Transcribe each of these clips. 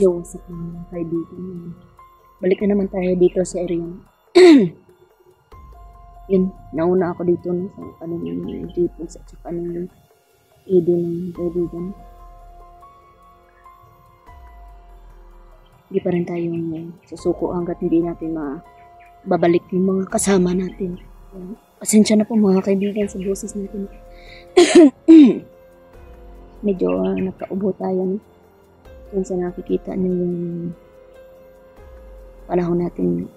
Yung sa mga kaibigan. Balik na naman tayo dito sa area. Yun, nauna ako dito no, sa kanina ng J-Pods at saka ng ED ng kaibigan. Hindi pa rin tayo susuko hanggat hindi natin babalik yung mga kasama natin. Pasensya na po mga kaibigan sa boses natin. Medyo nagkaubo tayo. No? Kung sa nakikita niyo yung panahon natin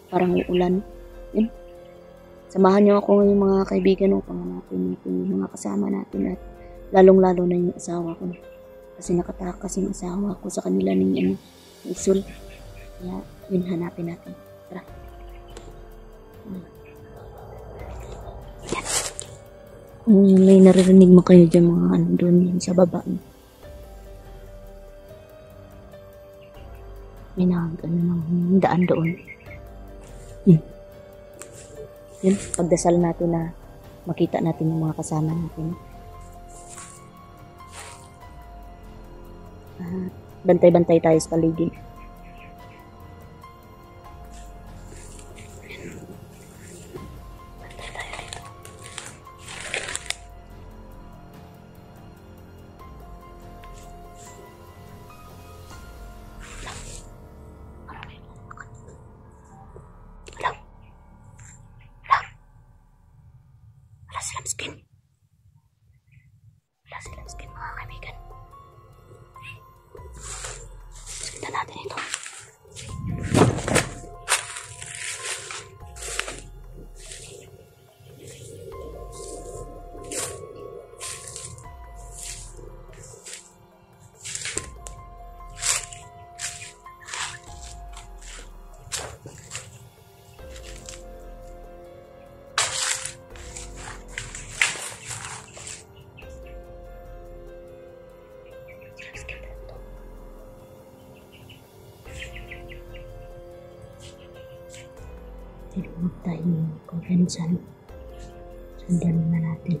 parang uulan. Yun. Samahan niyo ako ngayon mga kaibigan upang hanapin natin yung mga kasama natin at lalong-lalo na yung asawa ko. Kasi nakatakas yung asawa ko sa kanila ni Isul. Kaya yun hanapin natin. Tara. May naririnig mo kayo dyan mga ano doon sa baba. May ng daan doon. Yun, pagdasal natin na makita natin yung mga kasama natin. Bantay-bantay tayo sa paligid. Wala silang skin mga kaibigan. Kita natin ito. Huwag tayong kumpensan. Sundan na natin.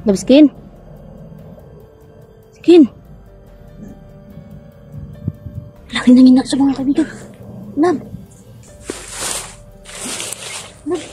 Love skin. Skin. Laki nang inak sa mga kaibigan. Love. Love.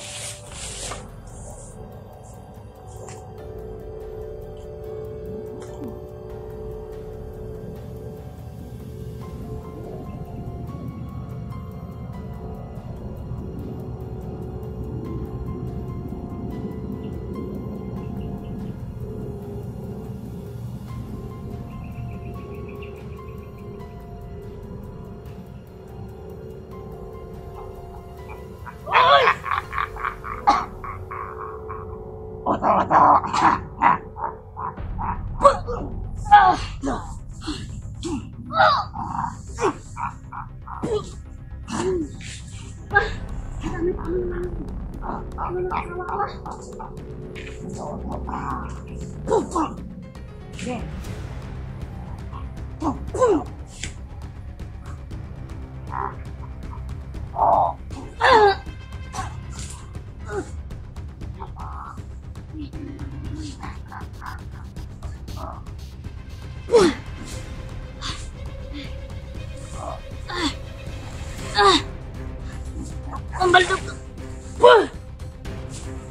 Ang baldog!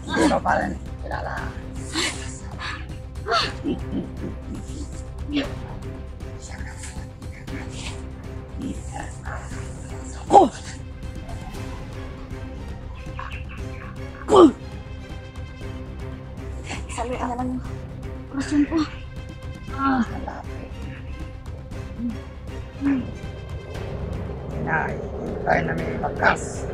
Ito pa rin, kilala. Saluin na lang yung orasyon ko. Hinahintay na may bakas.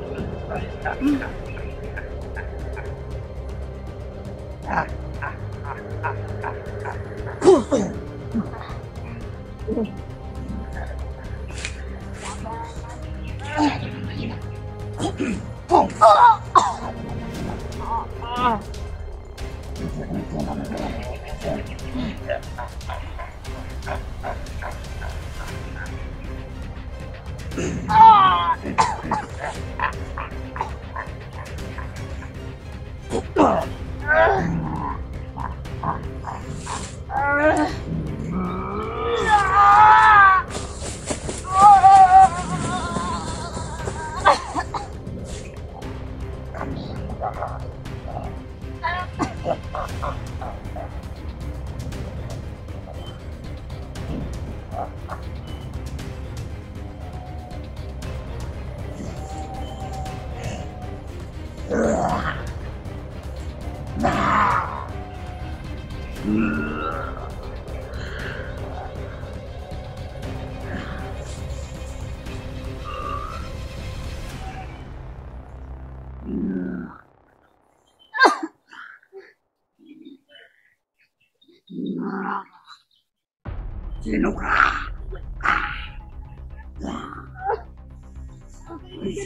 Sino ka?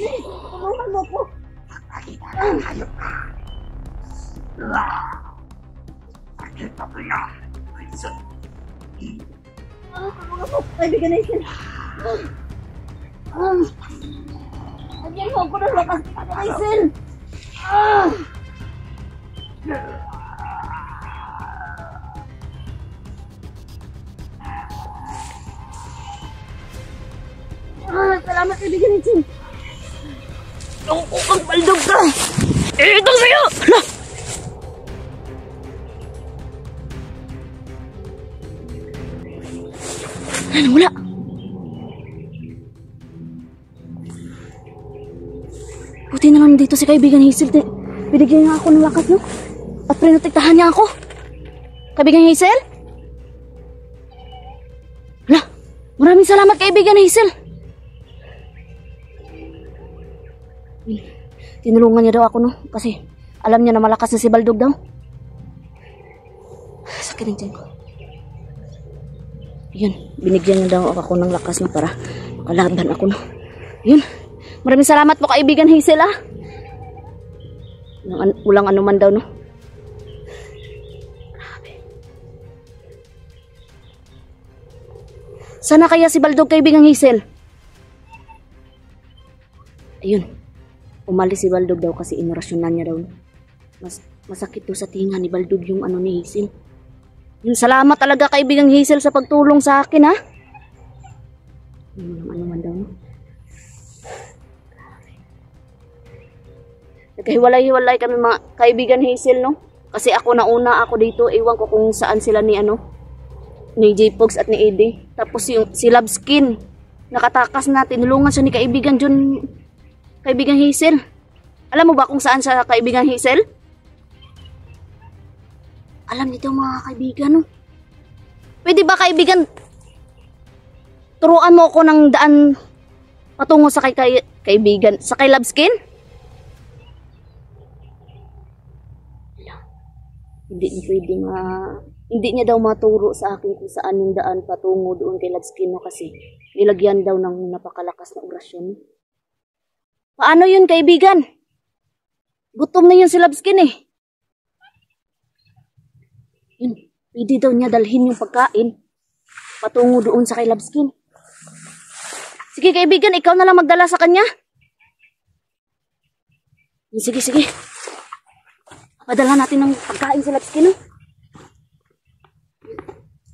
Tulungan mo ko. Nakita na hayop ka. Nakita ko yan. Tulungan mo. Kaibigan na yun. Lagyan mo ako ng lakas. Hazel! Salamat kaibigan na yun. Ang kukang baldog ka. Ito sa'yo! Hala! Ano, wala. Buti na lang dito si kaibigan Hazel. Binigyan niya ako ng lakas, no? At prinotektahan niya ako. Kaibigan Hazel? Hala! Maraming salamat kaibigan Hazel. Tinulungan niya daw ako, no? Kasi alam niya na malakas na si Baldog daw. Sakit ang tiyan ko. Yun, binigyan niya daw ako ng lakas, no? Para makalaban ako, no? Yun. Maraming salamat po kaibigan Hazel, ah. Walang anuman daw, no? Grabe. Sana kaya si Baldog kaibigan Hazel? Ayun. Umalis si Baldog daw kasi inorasyonan niya daw. Masakit daw sa tinga ni Baldog yung ano ni Hazel. Yung salamat talaga kaibigang Hazel sa pagtulong sa akin, ha? Yung ano man daw. Nagkahiwalay-hiwalay kami mga kaibigan Hazel, no? Kasi ako nauna ako dito, iwan ko kung saan sila ni ano, ni J-Pogs at ni Eddie. Tapos yung si Labskin, nakatakas na, tinulungan siya ni kaibigan John. Kaibigan Hazel. Alam mo ba kung saan sa kaibigan Hazel? Alam nito mga kaibigan, no? Pwede ba kaibigan, turuan mo ako ng daan patungo sa kaibigan, sa kay Labskin? Hindi niya pwede hindi niya daw maturo sa akin kung saan yung daan patungo doon kay Labskin, no? Kasi nilagyan daw ng napakalakas na orasyon. Paano yun, kaibigan? Gutom na yun si Labskin eh. Yun, pwede daw niya dalhin yung pagkain patungo doon sa kay Labskin. Sige kaibigan, ikaw na lang magdala sa kanya. Sige, sige. Padala natin ng pagkain sa Labskin, no?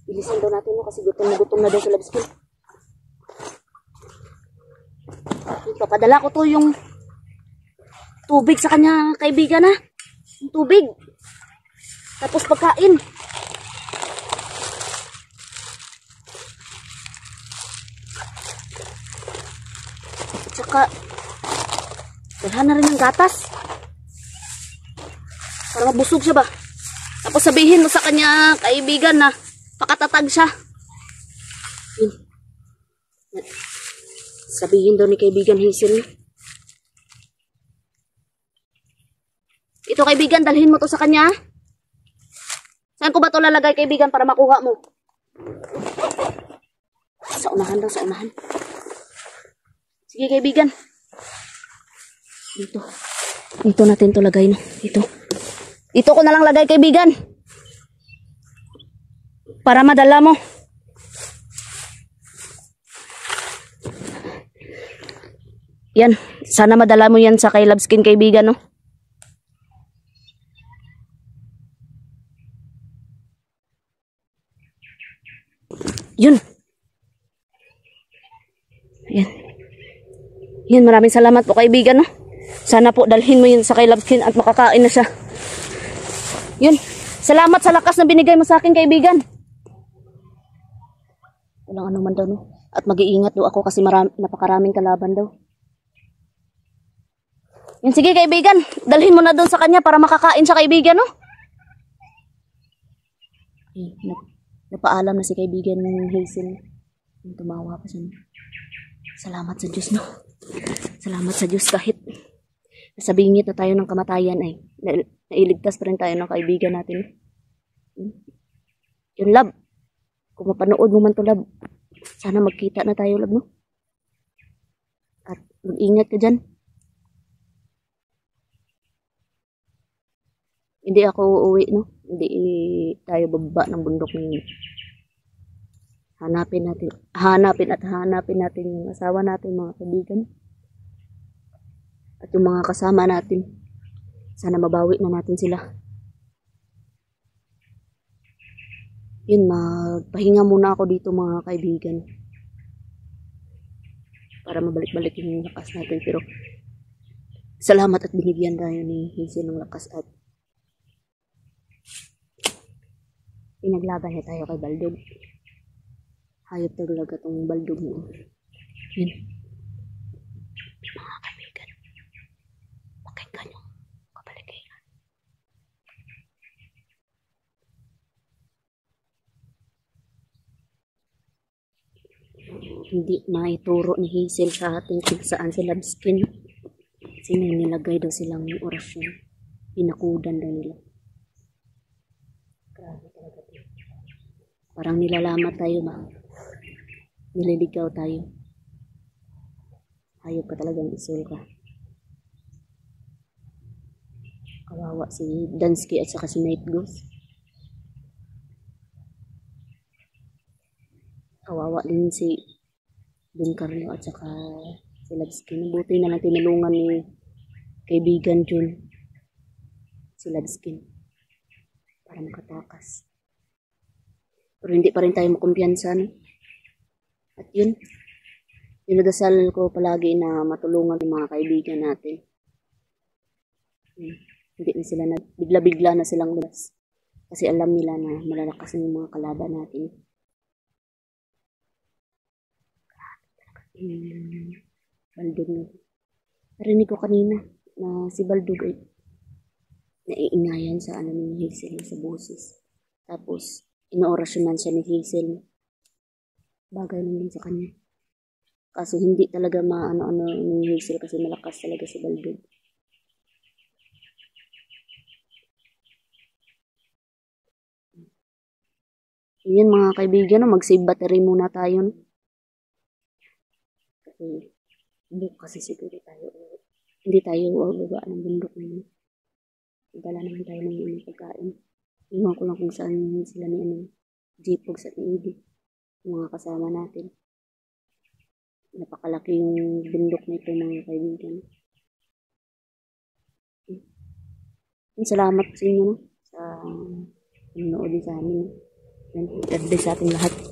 Bilisan daw natin, no? Kasi gutom na daw sa Labskin. Papadala ko to yung tubig sa kanya, kaibigan, ha? Yung tubig. Tapos pagkain. Tsaka, dalhan na rin ng gatas. Para mabusog siya ba? Tapos sabihin mo sa kanya, kaibigan, na pakatatag siya. Yun. Sabihin daw ni kaibigan Hazel. Ito kaibigan, dalhin mo to sa kanya. Saan ko ba to lalagay kaibigan para makuha mo? Sa unahan daw, sa unahan. Sige kaibigan. Dito. Dito natin to lagay, no? Dito. Dito ko na lang lagay kaibigan. Para madala mo. Yan. Sana madala mo yan sa kay Labskin kaibigan, no? Yun. Yan. Yan, maraming salamat po kaibigan, no? Sana po dalhin mo yun sa kay Labskin at makakain na siya. Yun. Salamat sa lakas na binigay mo sa akin kaibigan. Walang ano man daw, no? At mag-iingat daw ako kasi napakaraming kalaban daw. Yan, sige kaibigan. Dalhin mo na doon sa kanya para makakain siya kaibigan, no? Napaalam na si kaibigan ng Hazel. Tumawa pa siya. Salamat sa Diyos, no? Salamat sa Diyos kahit nasa bingit na tayo ng kamatayan ay nailigtas pa rin tayo ng kaibigan natin. Yun, love. Kung mapanood mo man to, love, sana magkita na tayo, love, no? At mag-ingat ka dyan. Hindi ako uuwi, no? Hindi tayo bababa ng bundok ngayon. Hanapin natin yung asawa natin, mga kaibigan. At yung mga kasama natin. Sana mabawi na natin sila. Yun, magpahinga muna ako dito mga kaibigan. Para mabalik-balik yung lakas natin. Pero salamat at binigyan tayo ni Hazel ng lakas at pinaglaban niya tayo kay Baldog. Hayop talaga itong Baldog mo. Yun. Mga kaibigan, pakinggan yung kabalikingan. Hindi maituro ni Hazel sa atin kung saan si Labskin. Kasi may nilagay daw silang orasyon. Pinakudan daw nila. Grabe talaga. Parang nilalamat tayo, ma. Nililigaw tayo. Hayop ka talagang isul ka. Kawawa si Dansky at saka si Night Ghost. Kawawa din si Don Carlo at saka si Labskin. Buti na lang tinulungan ni kaibigan Jun si Labskin para makatakas. Pero hindi pa rin tayo makumpiyansa, no? At yun, dinadasal ko palagi na matulungan ng mga kaibigan natin. Hindi na sila bigla-bigla na silang lumabas. Kasi alam nila na malalakas na yung mga kalaban natin. Baldog na. Narinig ko kanina na si Baldog ay naiingayan sa ano ni Hazel sa boses. Tapos, inoorasyonan siya ni Hazel. Bagay lang din sa kanya. Kaso hindi talaga maano-ano ni Hazel kasi malakas talaga si Baldog. Yun mga kaibigan, no? Mag-save battery muna tayo. No? Kasi siguro tayo. hindi tayo baba ng bundok na yun. Dala naman tayo ng mga pagkain. Iwan ko lang kung saan sila ni Jipogs at ni Ibi. Yung mga kasama natin. Napakalaki yung bundok na ito mga kaibigan. Salamat sa inyo, no? Sa panonood sa amin. God bless sa ating lahat.